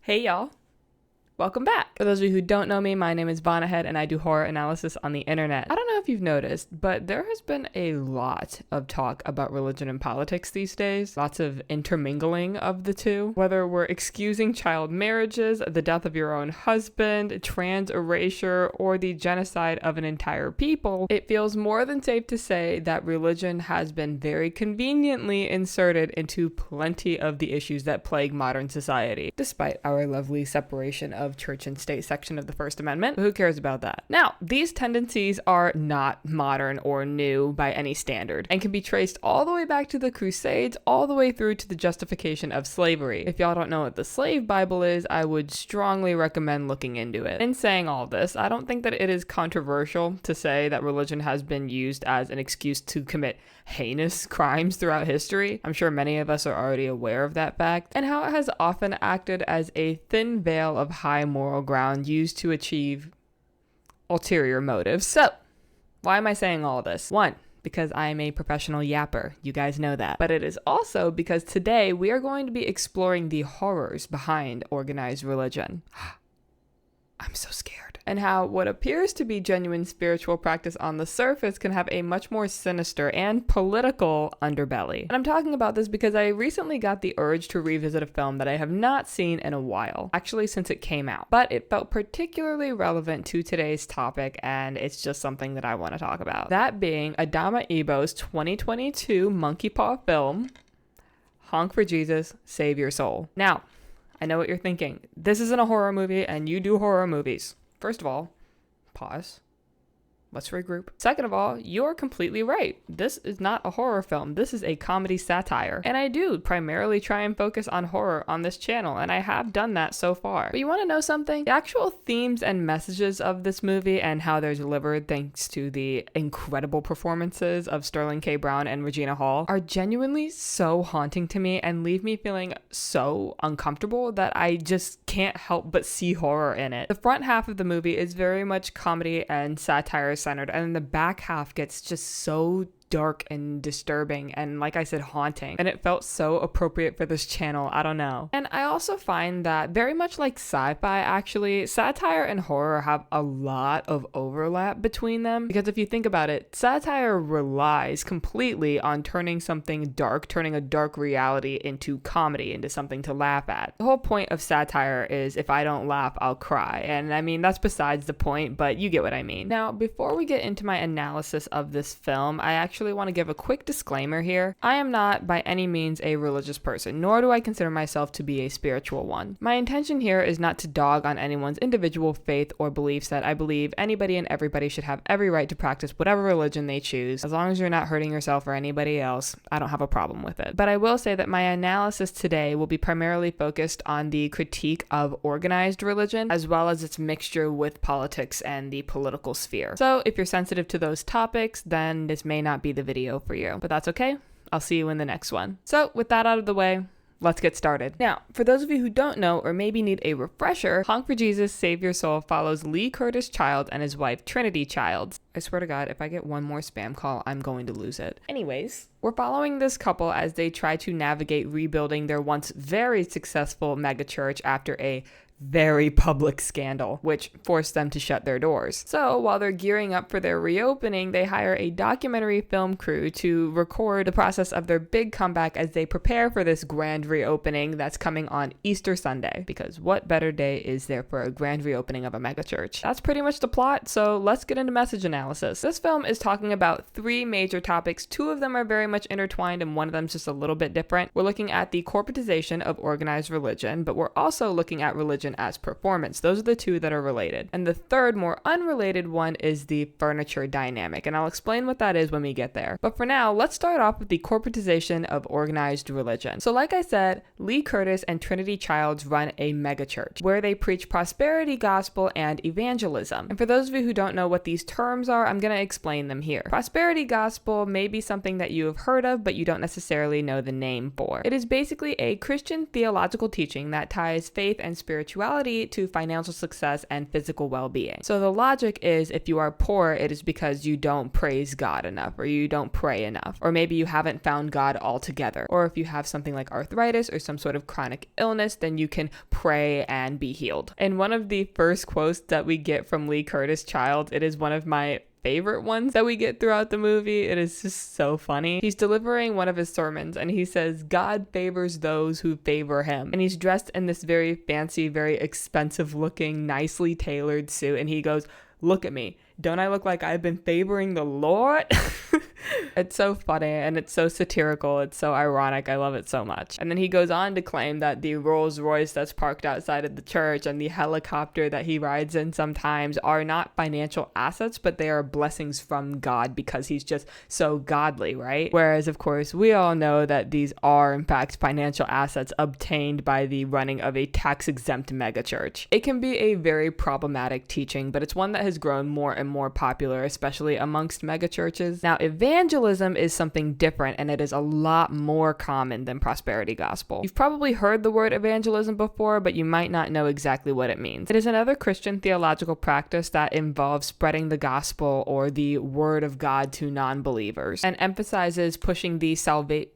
Hey y'all, welcome back. For those of you who don't know me, my name is Bonahead and I do horror analysis on the internet. I don't know if you've noticed, but there has been a lot of talk about religion and politics these days. Lots of intermingling of the two. Whether we're excusing child marriages, the death of your own husband, trans erasure, or the genocide of an entire people, it feels more than safe to say that religion has been very conveniently inserted into plenty of the issues that plague modern society, despite our lovely separation of church and state section of the First Amendment. Who cares about that? Now, these tendencies are not modern or new by any standard and can be traced all the way back to the Crusades, all the way through to the justification of slavery. If y'all don't know what the slave Bible is, I would strongly recommend looking into it. In saying all this, I don't think that it is controversial to say that religion has been used as an excuse to commit heinous crimes throughout history. I'm sure many of us are already aware of that fact, and how it has often acted as a thin veil of high moral ground used to achieve ulterior motives. So, why am I saying all this? One, because I am a professional yapper. You guys know that. But it is also because today we are going to be exploring the horrors behind organized religion. I'm so scared. And how what appears to be genuine spiritual practice on the surface can have a much more sinister and political underbelly. And I'm talking about this because I recently got the urge to revisit a film that I have not seen in a while, actually since it came out. But it felt particularly relevant to today's topic, and it's just something that I want to talk about. That being Adamma Ebo's 2022 monkey paw film, Honk for Jesus, Save Your Soul. Now, I know what you're thinking. This isn't a horror movie, and you do horror movies. First of all, pause. Let's regroup. Second of all, you're completely right. This is not a horror film. This is a comedy satire. And I do primarily try and focus on horror on this channel, and I have done that so far. But you want to know something? The actual themes and messages of this movie and how they're delivered thanks to the incredible performances of Sterling K. Brown and Regina Hall are genuinely so haunting to me and leave me feeling so uncomfortable that I just can't help but see horror in it. The front half of the movie is very much comedy and satire centered, and then the back half gets just so dark and disturbing and, like I said, haunting, and it felt so appropriate for this channel. I don't know. And I also find that very much like sci-fi, actually, satire and horror have a lot of overlap between them, because if you think about it, satire relies completely on turning something dark, turning a dark reality into comedy, into something to laugh at. The whole point of satire is if I don't laugh, I'll cry, and I mean, that's besides the point, but you get what I mean. Now, before we get into my analysis of this film, I actually want to give a quick disclaimer here. I am not by any means a religious person, nor do I consider myself to be a spiritual one. My intention here is not to dog on anyone's individual faith or beliefs. That I believe anybody and everybody should have every right to practice whatever religion they choose. As long as you're not hurting yourself or anybody else, I don't have a problem with it. But I will say that my analysis today will be primarily focused on the critique of organized religion, as well as its mixture with politics and the political sphere. So if you're sensitive to those topics, then this may not be the video for you, but that's okay. I'll see you in the next one. So with that out of the way, let's get started. Now, for those of you who don't know or maybe need a refresher, Honk for Jesus, Save Your Soul follows Lee Curtis Childs and his wife Trinity Childs. I swear to God, if I get one more spam call, I'm going to lose it. Anyways, we're following this couple as they try to navigate rebuilding their once very successful megachurch after a very public scandal, which forced them to shut their doors. So while they're gearing up for their reopening, they hire a documentary film crew to record the process of their big comeback as they prepare for this grand reopening that's coming on Easter Sunday. Because what better day is there for a grand reopening of a megachurch? That's pretty much the plot, so let's get into message analysis. This film is talking about three major topics. Two of them are very much intertwined and one of them is just a little bit different. We're looking at the corporatization of organized religion, but we're also looking at religion as performance. Those are the two that are related. And the third, more unrelated one is the furniture dynamic, and I'll explain what that is when we get there. But for now, let's start off with the corporatization of organized religion. So like I said, Lee Curtis and Trinity Childs run a megachurch where they preach prosperity gospel and evangelism. And for those of you who don't know what these terms are, I'm going to explain them here. Prosperity gospel may be something that you have heard of, but you don't necessarily know the name for. It is basically a Christian theological teaching that ties faith and spirituality to financial success and physical well-being. So the logic is, if you are poor, it is because you don't praise God enough, or you don't pray enough, or maybe you haven't found God altogether. Or if you have something like arthritis or some sort of chronic illness, then you can pray and be healed. And one of the first quotes that we get from Lee Curtis Child, it is one of my favorite ones that we get throughout the movie. It is just so funny. He's delivering one of his sermons and he says, God favors those who favor him. And he's dressed in this very fancy, very expensive looking, nicely tailored suit. And he goes, look at me. Don't I look like I've been favoring the Lord? It's so funny and it's so satirical. It's so ironic. I love it so much. And then he goes on to claim that the Rolls Royce that's parked outside of the church and the helicopter that he rides in sometimes are not financial assets, but they are blessings from God because he's just so godly, right? Whereas, of course, we all know that these are, in fact, financial assets obtained by the running of a tax-exempt megachurch. It can be a very problematic teaching, but it's one that has grown more and more popular, especially amongst megachurches. Now, evangelism is something different, and it is a lot more common than prosperity gospel. You've probably heard the word evangelism before, but you might not know exactly what it means. It is another Christian theological practice that involves spreading the gospel or the word of God to non-believers and emphasizes pushing the salvation.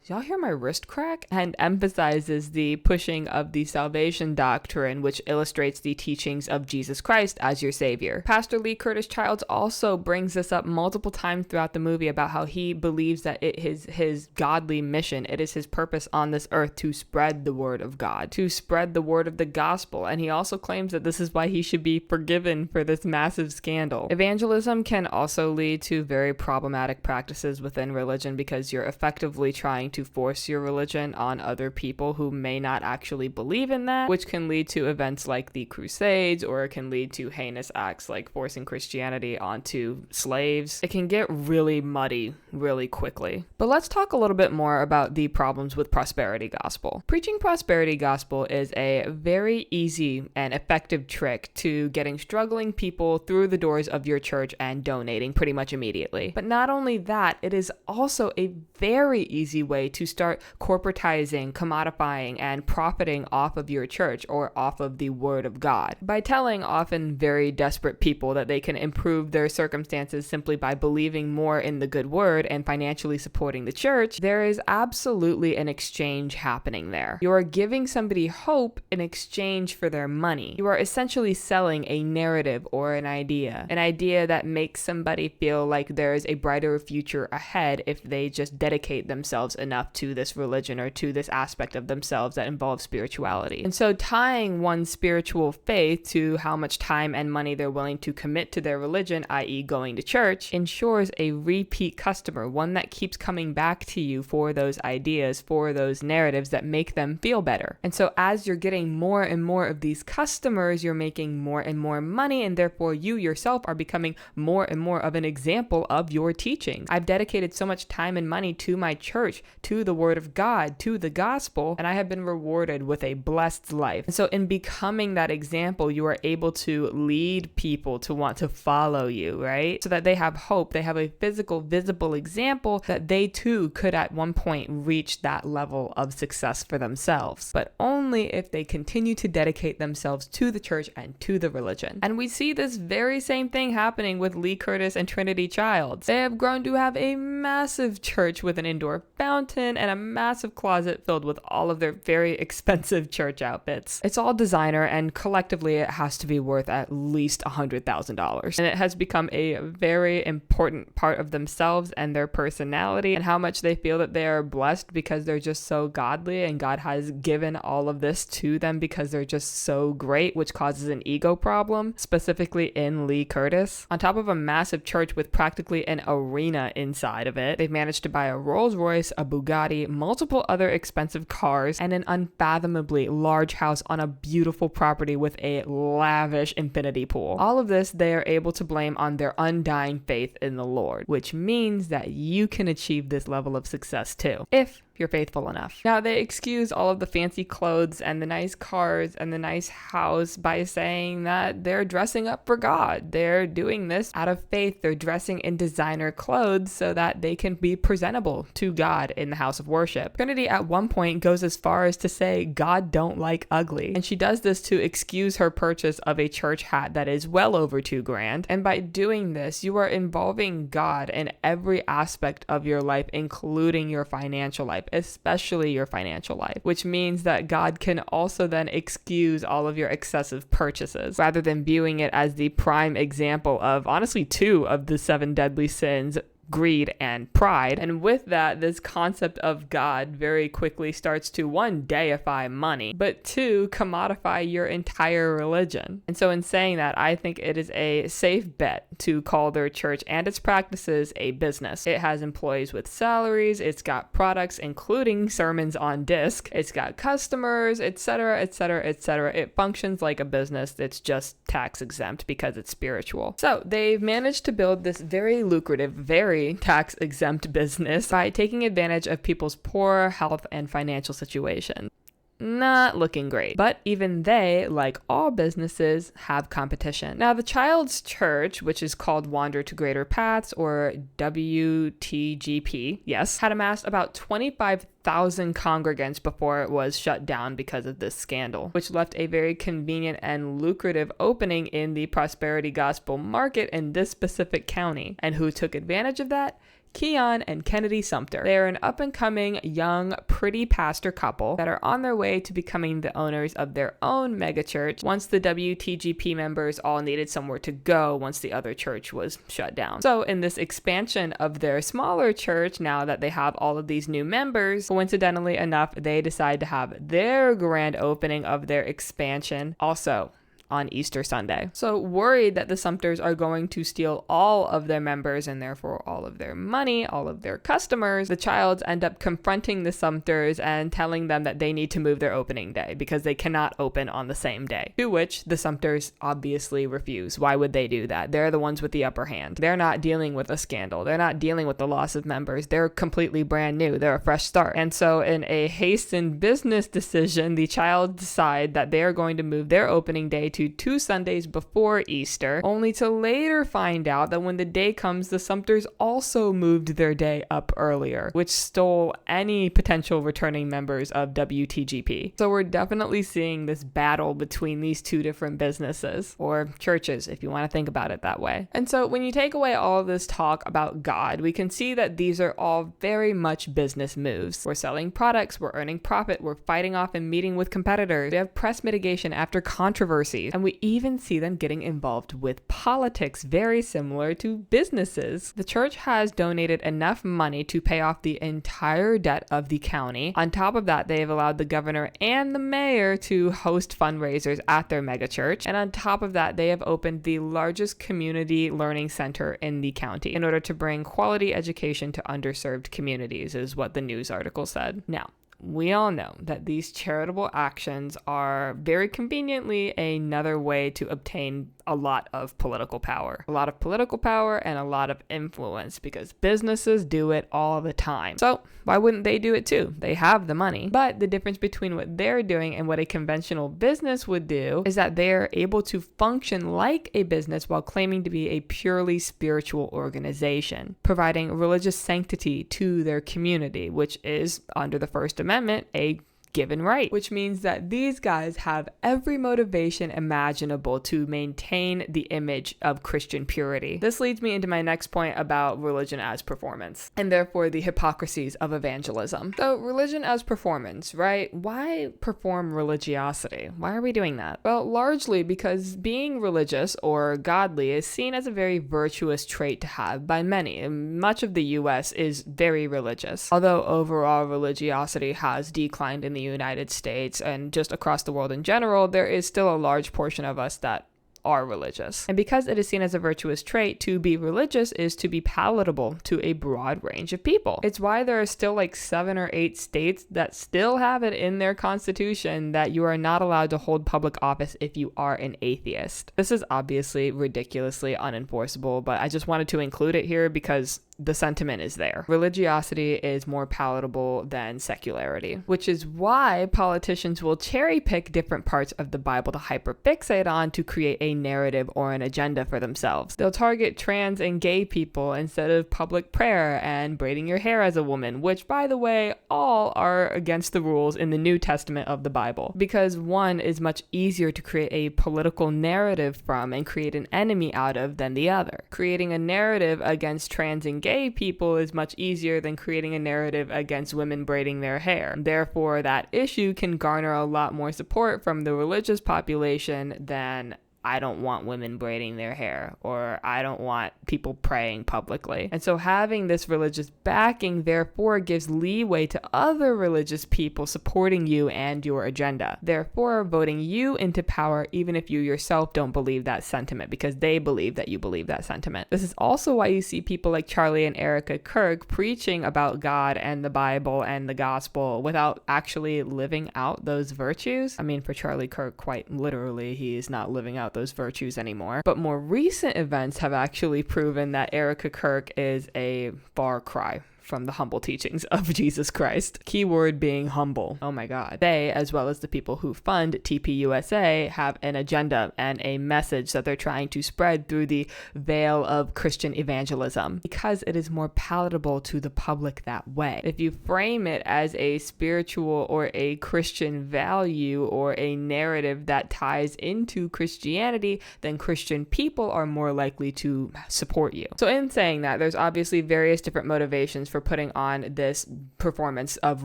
Y'all hear my wrist crack? And emphasizes the pushing of the salvation doctrine, which illustrates the teachings of Jesus Christ as your savior. Pastor Lee Curtis Childs also brings this up multiple times throughout the movie about how he believes that it is his godly mission. It is his purpose on this earth to spread the word of God, to spread the word of the gospel. And he also claims that this is why he should be forgiven for this massive scandal. Evangelism can also lead to very problematic practices within religion because you're effectively trying to force your religion on other people who may not actually believe in that, which can lead to events like the Crusades, or it can lead to heinous acts like forcing Christianity onto slaves. It can get really muddy really quickly. But let's talk a little bit more about the problems with prosperity gospel. Preaching prosperity gospel is a very easy and effective trick to getting struggling people through the doors of your church and donating pretty much immediately. But not only that, it is also a very easy way to start corporatizing, commodifying, and profiting off of your church or off of the word of God by telling often very desperate people that they can improve their circumstances simply by believing more in the good word and financially supporting the church. There is absolutely an exchange happening there. You are giving somebody hope in exchange for their money. You are essentially selling a narrative or an idea that makes somebody feel like there is a brighter future ahead if they just dedicate themselves enough to this religion or to this aspect of themselves that involves spirituality. And so tying one's spiritual faith to how much time and money they're willing to commit to their religion, i.e. going to church, ensures a repeat customer, one that keeps coming back to you for those ideas, for those narratives that make them feel better. And so as you're getting more and more of these customers, you're making more and more money, and therefore you yourself are becoming more and more of an example of your teachings. I've dedicated so much time and money to my church, to the word of God, to the gospel, and I have been rewarded with a blessed life. And so in becoming that example, you are able to lead people to want to follow you, right? So that they have hope, they have a physical, visible example that they too could at one point reach that level of success for themselves, but only if they continue to dedicate themselves to the church and to the religion. And we see this very same thing happening with Lee Curtis and Trinity Childs. They have grown to have a massive church with an indoor fountain and a massive closet filled with all of their very expensive church outfits. It's all designer, and collectively it has to be worth at least $100,000. And it has become a very important part of themselves and their personality and how much they feel that they are blessed because they're just so godly and God has given all of this to them because they're just so great, which causes an ego problem, specifically in Lee Curtis. On top of a massive church with practically an arena inside of it, they've managed to buy a Rolls Royce, a Bugatti, multiple other expensive cars, and an unfathomably large house on a beautiful property with a lavish infinity pool. All of this they are able to blame on their undying faith in the Lord, which means that you can achieve this level of success too, if you're faithful enough. Now, they excuse all of the fancy clothes and the nice cars and the nice house by saying that they're dressing up for God. They're doing this out of faith. They're dressing in designer clothes so that they can be presentable to God in the house of worship. Trinity at one point goes as far as to say God don't like ugly. And she does this to excuse her purchase of a church hat that is well over $2,000. And by doing this, you are involving God in every aspect of your life, including your financial life, especially your financial life, which means that God can also then excuse all of your excessive purchases rather than viewing it as the prime example of honestly 2 of the 7 deadly sins: greed and pride. And with that, this concept of God very quickly starts to, 1, deify money, but 2, commodify your entire religion. And so in saying that, I think it is a safe bet to call their church and its practices a business. It has employees with salaries, it's got products including sermons on disc, it's got customers, etc., etc., etc. It functions like a business. It's just tax exempt because it's spiritual. So they've managed to build this very lucrative, very tax exempt business by taking advantage of people's poor health and financial situation. Not looking great. But even they, like all businesses, have competition. Now, the child's church, which is called Wander to Greater Paths, or WTGP, yes, had amassed about 25,000 congregants before it was shut down because of this scandal, which left a very convenient and lucrative opening in the prosperity gospel market in this specific county. And who took advantage of that? Keon and Kennedy Sumter. They are an up-and-coming, young, pretty pastor couple that are on their way to becoming the owners of their own megachurch once the WTGP members all needed somewhere to go once the other church was shut down. So in this expansion of their smaller church, now that they have all of these new members, coincidentally enough, they decide to have their grand opening of their expansion also on Easter Sunday. So worried that the Sumters are going to steal all of their members and therefore all of their money, all of their customers, the Childs end up confronting the Sumters and telling them that they need to move their opening day because they cannot open on the same day. To which the Sumters obviously refuse. Why would they do that? They're the ones with the upper hand. They're not dealing with a scandal. They're not dealing with the loss of members. They're completely brand new. They're a fresh start. And so in a hastened business decision, the Childs decide that they are going to move their opening day to 2 Sundays before Easter, only to later find out that when the day comes, the Sumters also moved their day up earlier, which stole any potential returning members of WTGP. So we're definitely seeing this battle between these 2 different businesses, or churches, if you want to think about it that way. And so when you take away all of this talk about God, we can see that these are all very much business moves. We're selling products, we're earning profit, we're fighting off and meeting with competitors, we have press mitigation after controversies, and we even see them getting involved with politics, very similar to businesses. The church has donated enough money to pay off the entire debt of the county. On top of that, they have allowed the governor and the mayor to host fundraisers at their megachurch. And on top of that, they have opened the largest community learning center in the county in order to bring quality education to underserved communities, is what the news article said. Now, we all know that these charitable actions are very conveniently another way to obtain a lot of political power. A lot of political power and a lot of influence because businesses do it all the time. So why wouldn't they do it too? They have the money. But the difference between what they're doing and what a conventional business would do is that they're able to function like a business while claiming to be a purely spiritual organization, providing religious sanctity to their community, which is, under the First Amendment, a given right, which means that these guys have every motivation imaginable to maintain the image of Christian purity. This leads me into my next point about religion as performance, and therefore the hypocrisies of evangelism. So religion as performance, right? Why perform religiosity? Why are we doing that? Well, largely because being religious or godly is seen as a very virtuous trait to have by many. Much of the US is very religious, although overall religiosity has declined in the United States and just across the world in general. There is still a large portion of us that are religious. And because it is seen as a virtuous trait, to be religious is to be palatable to a broad range of people. It's why there are still like 7 or 8 states that still have it in their constitution that you are not allowed to hold public office if you are an atheist. This is obviously ridiculously unenforceable, but I just wanted to include it here because the sentiment is there. Religiosity is more palatable than secularity, which is why politicians will cherry pick different parts of the Bible to hyperfixate on to create a narrative or an agenda for themselves. They'll target trans and gay people instead of public prayer and braiding your hair as a woman, which, by the way, all are against the rules in the New Testament of the Bible, because one is much easier to create a political narrative from and create an enemy out of than the other. Creating a narrative against trans and gay people is much easier than creating a narrative against women braiding their hair. Therefore, that issue can garner a lot more support from the religious population than I don't want women braiding their hair, or I don't want people praying publicly. And so having this religious backing therefore gives leeway to other religious people supporting you and your agenda, therefore voting you into power even if you yourself don't believe that sentiment, because they believe that you believe that sentiment. This is also why you see people like Charlie and Erica Kirk preaching about God and the Bible and the gospel without actually living out those virtues. I mean, for Charlie Kirk, quite literally, he is not living out those virtues anymore. But more recent events have actually proven that Erica Kirk is a far cry from the humble teachings of Jesus Christ. Keyword being humble. Oh my God. They, as well as the people who fund TPUSA, have an agenda and a message that they're trying to spread through the veil of Christian evangelism, because it is more palatable to the public that way. If you frame it as a spiritual or a Christian value or a narrative that ties into Christianity, then Christian people are more likely to support you. So in saying that, there's obviously various different motivations for putting on this performance of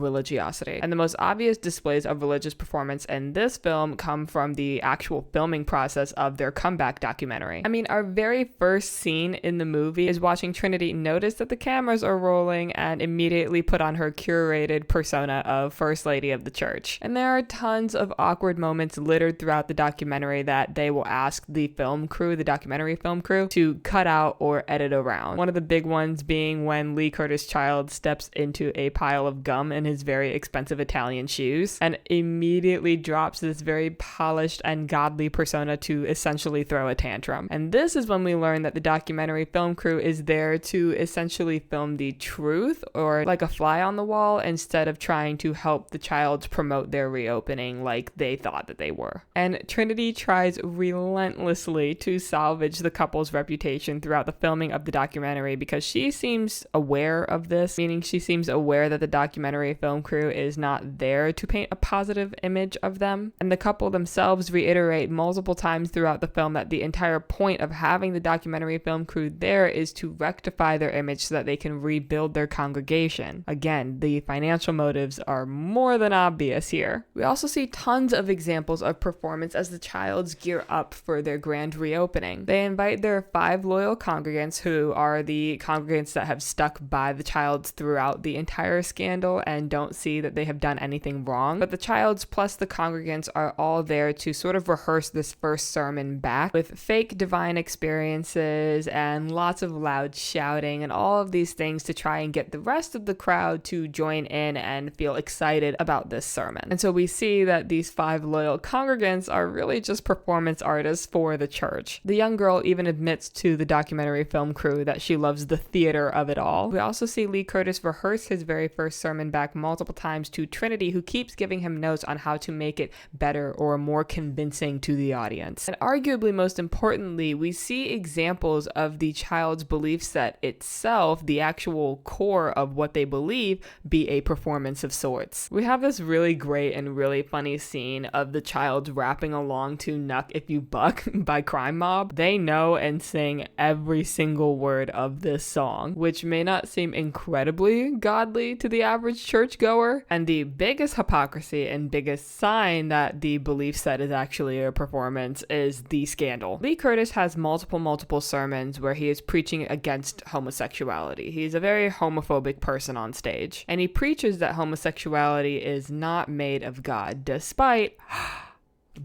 religiosity. And the most obvious displays of religious performance in this film come from the actual filming process of their comeback documentary. I mean, our very first scene in the movie is watching Trinity notice that the cameras are rolling and immediately put on her curated persona of First Lady of the Church. And there are tons of awkward moments littered throughout the documentary that they will ask the film crew, the documentary film crew, to cut out or edit around. One of the big ones being when Lee Curtis Child steps into a pile of gum in his very expensive Italian shoes and immediately drops this very polished and godly persona to essentially throw a tantrum. And this is when we learn that the documentary film crew is there to essentially film the truth, or like a fly on the wall, instead of trying to help the child promote their reopening like they thought that they were. And Trinity tries relentlessly to salvage the couple's reputation throughout the filming of the documentary, because she seems aware of this, meaning she seems aware that the documentary film crew is not there to paint a positive image of them. And the couple themselves reiterate multiple times throughout the film that the entire point of having the documentary film crew there is to rectify their image so that they can rebuild their congregation. Again, the financial motives are more than obvious here. We also see tons of examples of performance as the Childs gear up for their grand reopening. They invite their 5 loyal congregants, who are the congregants that have stuck by the Childs throughout the entire scandal and don't see that they have done anything wrong. But the Childs plus the congregants are all there to sort of rehearse this first sermon back with fake divine experiences and lots of loud shouting and all of these things to try and get the rest of the crowd to join in and feel excited about this sermon. And so we see that these 5 loyal congregants are really just performance artists for the church. The young girl even admits to the documentary film crew that she loves the theater of it all. We also see Lee Curtis rehearse his very first sermon back multiple times to Trinity, who keeps giving him notes on how to make it better or more convincing to the audience. And arguably most importantly, we see examples of the child's belief set itself, the actual core of what they believe, be a performance of sorts. We have this really great and really funny scene of the child rapping along to Knuck If You Buck by Crime Mob. They know and sing every single word of this song, which may not seem incredibly godly to the average churchgoer. And the biggest hypocrisy and biggest sign that the belief set is actually a performance is the scandal. Lee Curtis has multiple sermons where he is preaching against homosexuality. He's a very homophobic person on stage, and he preaches that homosexuality is not made of God, despite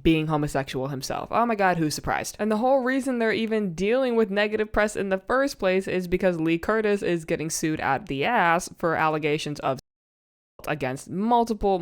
being homosexual himself. Oh my God, who's surprised? And the whole reason they're even dealing with negative press in the first place is because Lee Curtis is getting sued at the ass for allegations of against multiple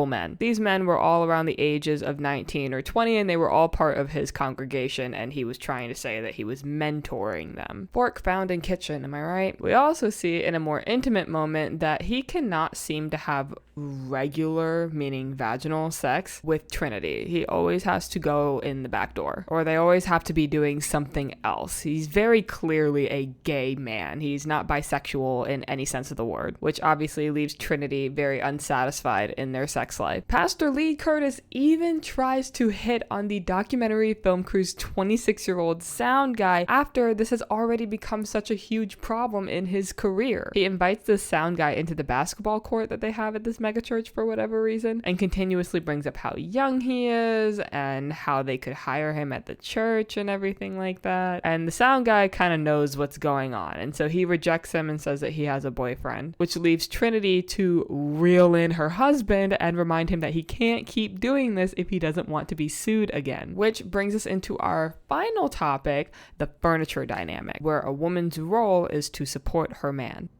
men. These men were all around the ages of 19 or 20, and they were all part of his congregation, and he was trying to say that he was mentoring them. Fork found in kitchen, am I right? We also see in a more intimate moment that he cannot seem to have regular, meaning vaginal sex with Trinity. He always has to go in the back door, or they always have to be doing something else. He's very clearly a gay man. He's not bisexual in any sense of the word, which obviously leaves Trinity very unsatisfied in their sex life. Pastor Lee Curtis even tries to hit on the documentary film crew's 26-year-old sound guy after this has already become such a huge problem in his career. He invites the sound guy into the basketball court that they have at this megachurch for whatever reason, and continuously brings up how young he is and how they could hire him at the church and everything like that. And the sound guy kind of knows what's going on, and so he rejects him and says that he has a boyfriend, which leaves Trinity to reel in her husband and remind him that he can't keep doing this if he doesn't want to be sued again. Which brings us into our final topic, the furniture dynamic, where a woman's role is to support her man.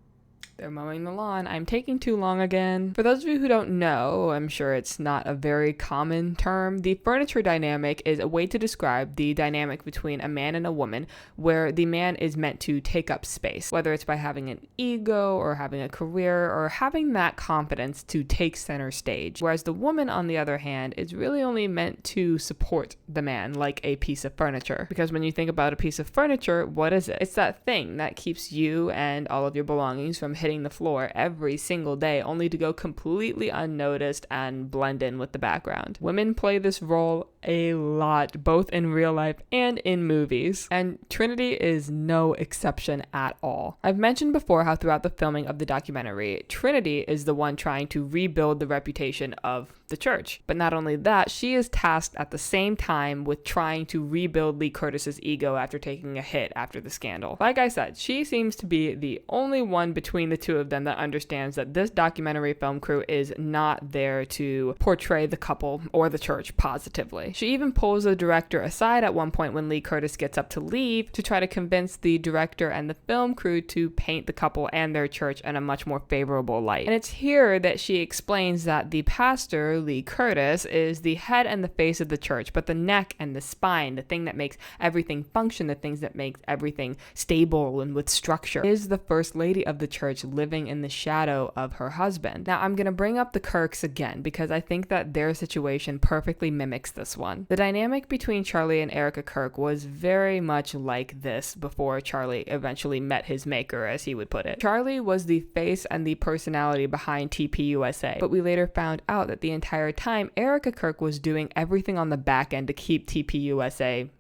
They're mowing the lawn. I'm taking too long again. For those of you who don't know, I'm sure it's not a very common term. The furniture dynamic is a way to describe the dynamic between a man and a woman, where the man is meant to take up space, whether it's by having an ego or having a career or having that confidence to take center stage. Whereas the woman, on the other hand, is really only meant to support the man like a piece of furniture. Because when you think about a piece of furniture, what is it? It's that thing that keeps you and all of your belongings from hitting the floor every single day, only to go completely unnoticed and blend in with the background. Women play this role a lot, both in real life and in movies, and Trinity is no exception at all. I've mentioned before how throughout the filming of the documentary, Trinity is the one trying to rebuild the reputation of the church. But not only that, she is tasked at the same time with trying to rebuild Lee Curtis's ego after taking a hit after the scandal. Like I said, she seems to be the only one between the two of them that understands that this documentary film crew is not there to portray the couple or the church positively. She even pulls the director aside at one point when Lee Curtis gets up to leave to try to convince the director and the film crew to paint the couple and their church in a much more favorable light. And it's here that she explains that the pastor, Lee Curtis, is the head and the face of the church, but the neck and the spine, the thing that makes everything function, the things that makes everything stable and with structure, is the first lady of the church living in the shadow of her husband. Now, I'm going to bring up the Kirks again because I think that their situation perfectly mimics this one. The dynamic between Charlie and Erica Kirk was very much like this before Charlie eventually met his maker, as he would put it. Charlie was the face and the personality behind TPUSA, but we later found out that the entire time Erica Kirk was doing everything on the back end to keep TPUSA.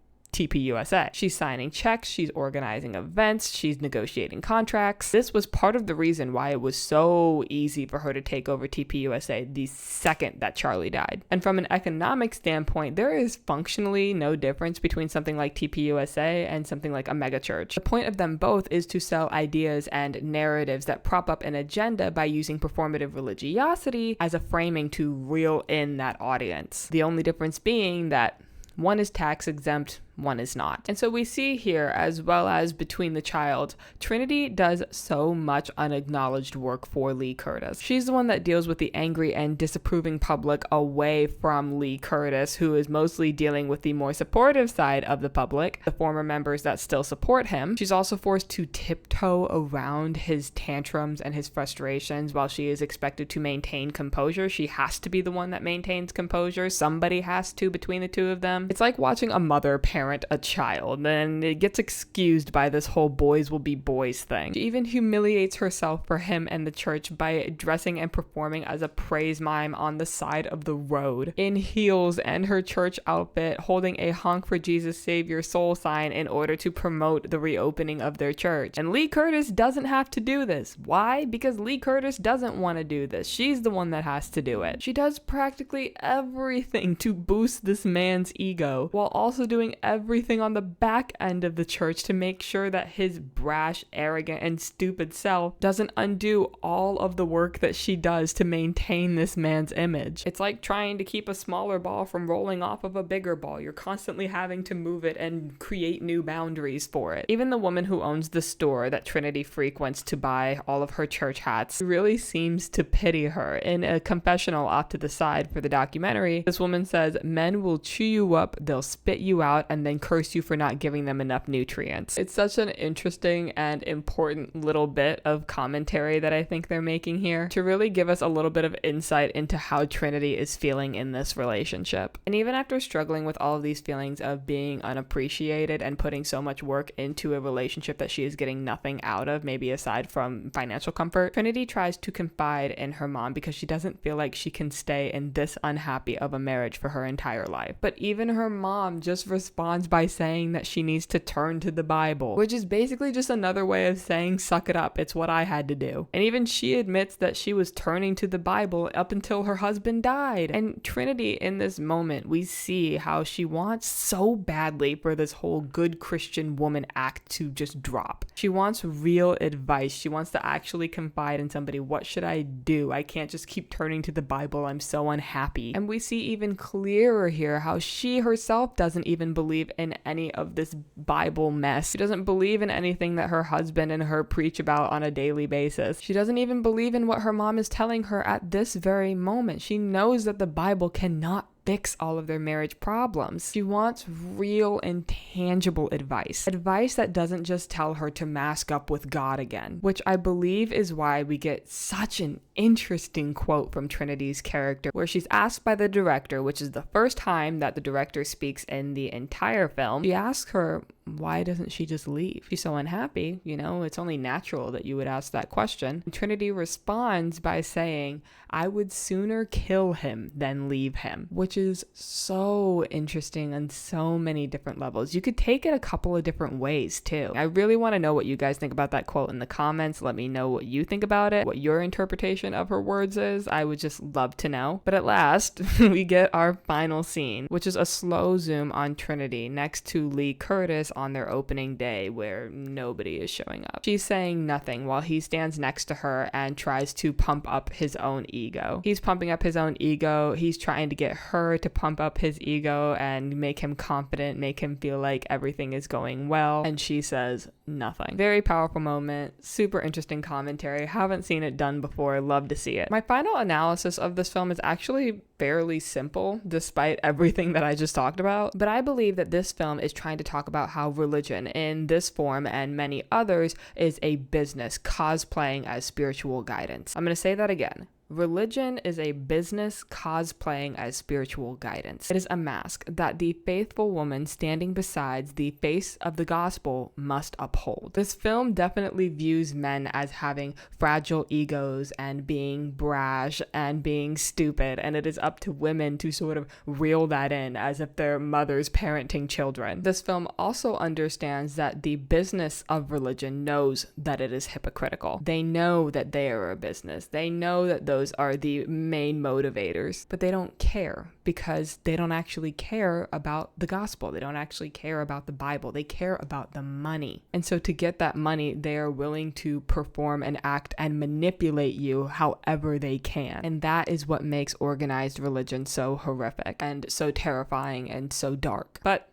She's signing checks, she's organizing events, she's negotiating contracts. This was part of the reason why it was so easy for her to take over TPUSA the second that Charlie died. And from an economic standpoint, there is functionally no difference between something like TPUSA and something like a megachurch. The point of them both is to sell ideas and narratives that prop up an agenda by using performative religiosity as a framing to reel in that audience. The only difference being that one is tax exempt, one is not. And so we see here, as well as between the child, Trinity does so much unacknowledged work for Lee Curtis. She's the one that deals with the angry and disapproving public away from Lee Curtis, who is mostly dealing with the more supportive side of the public, the former members that still support him. She's also forced to tiptoe around his tantrums and his frustrations while she is expected to maintain composure. She has to be the one that maintains composure. Somebody has to between the two of them. It's like watching a mother parent a child, and it gets excused by this whole boys will be boys thing. She even humiliates herself for him and the church by dressing and performing as a praise mime on the side of the road in heels and her church outfit, holding a Honk for Jesus Savior soul sign in order to promote the reopening of their church. And Lee Curtis doesn't have to do this. Why? Because Lee Curtis doesn't want to do this. She's the one that has to do it. She does practically everything to boost this man's ego while also doing everything everything on the back end of the church to make sure that his brash, arrogant, and stupid self doesn't undo all of the work that she does to maintain this man's image. It's like trying to keep a smaller ball from rolling off of a bigger ball. You're constantly having to move it and create new boundaries for it. Even the woman who owns the store that Trinity frequents to buy all of her church hats really seems to pity her. In a confessional off to the side for the documentary, this woman says, "Men will chew you up, they'll spit you out, and then curse you for not giving them enough nutrients." It's such an interesting and important little bit of commentary that I think they're making here to really give us a little bit of insight into how Trinity is feeling in this relationship. And even after struggling with all of these feelings of being unappreciated and putting so much work into a relationship that she is getting nothing out of, maybe aside from financial comfort, Trinity tries to confide in her mom because she doesn't feel like she can stay in this unhappy of a marriage for her entire life. But even her mom just responds by saying that she needs to turn to the Bible, which is basically just another way of saying, suck it up, it's what I had to do. And even she admits that she was turning to the Bible up until her husband died. And Trinity, in this moment, we see how she wants so badly for this whole good Christian woman act to just drop. She wants real advice. She wants to actually confide in somebody. What should I do? I can't just keep turning to the Bible. I'm so unhappy. And we see even clearer here how she herself doesn't even believe in any of this Bible mess. She doesn't believe in anything that her husband and her preach about on a daily basis. She doesn't even believe in what her mom is telling her at this very moment. She knows that the Bible cannot fix all of their marriage problems. She wants real and tangible advice. Advice that doesn't just tell her to mask up with God again, which I believe is why we get such an interesting quote from Trinity's character, where she's asked by the director, which is the first time that the director speaks in the entire film. She asks her, why doesn't she just leave? She's so unhappy, it's only natural that you would ask that question. And Trinity responds by saying, I would sooner kill him than leave him, which is so interesting on so many different levels. You could take it a couple of different ways too. I really want to know what you guys think about that quote in the comments. Let me know what you think about it, what your interpretation of her words is. I would just love to know. But at last, we get our final scene, which is a slow zoom on Trinity next to Lee Curtis on their opening day, where nobody is showing up. She's saying nothing while he stands next to her and tries to pump up his own ego. He's pumping up his own ego. He's trying to get her to pump up his ego and make him confident, make him feel like everything is going well. And she says nothing. Very powerful moment. Super interesting commentary. Haven't seen it done before. Love to see it. My final analysis of this film is actually fairly simple, despite everything that I just talked about. But I believe that this film is trying to talk about how religion, in this form and many others, is a business cosplaying as spiritual guidance. I'm going to say that again. Religion is a business cosplaying as spiritual guidance. It is a mask that the faithful woman standing beside the face of the gospel must uphold. This film definitely views men as having fragile egos and being brash and being stupid, and it is up to women to sort of reel that in as if they're mothers parenting children. This film also understands that the business of religion knows that it is hypocritical. They know that they are a business. They know that those are the main motivators, but they don't care because they don't actually care about the gospel. They don't actually care about the Bible. They care about the money. And so to get that money, they are willing to perform and act and manipulate you however they can. And that is what makes organized religion so horrific and so terrifying and so dark. But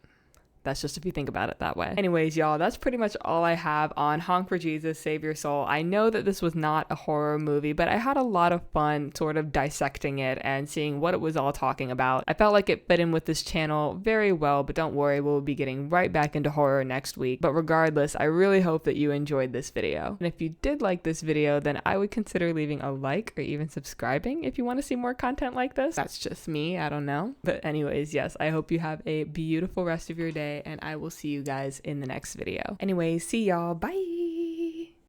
that's just if you think about it that way. Anyways, y'all, that's pretty much all I have on Honk for Jesus, Save Your Soul. I know that this was not a horror movie, but I had a lot of fun sort of dissecting it and seeing what it was all talking about. I felt like it fit in with this channel very well, but don't worry, we'll be getting right back into horror next week. But regardless, I really hope that you enjoyed this video. And if you did like this video, then I would consider leaving a like or even subscribing if you want to see more content like this. That's just me, I don't know. But anyways, yes, I hope you have a beautiful rest of your day, and I will see you guys in the next video. Anyways, see y'all. Bye.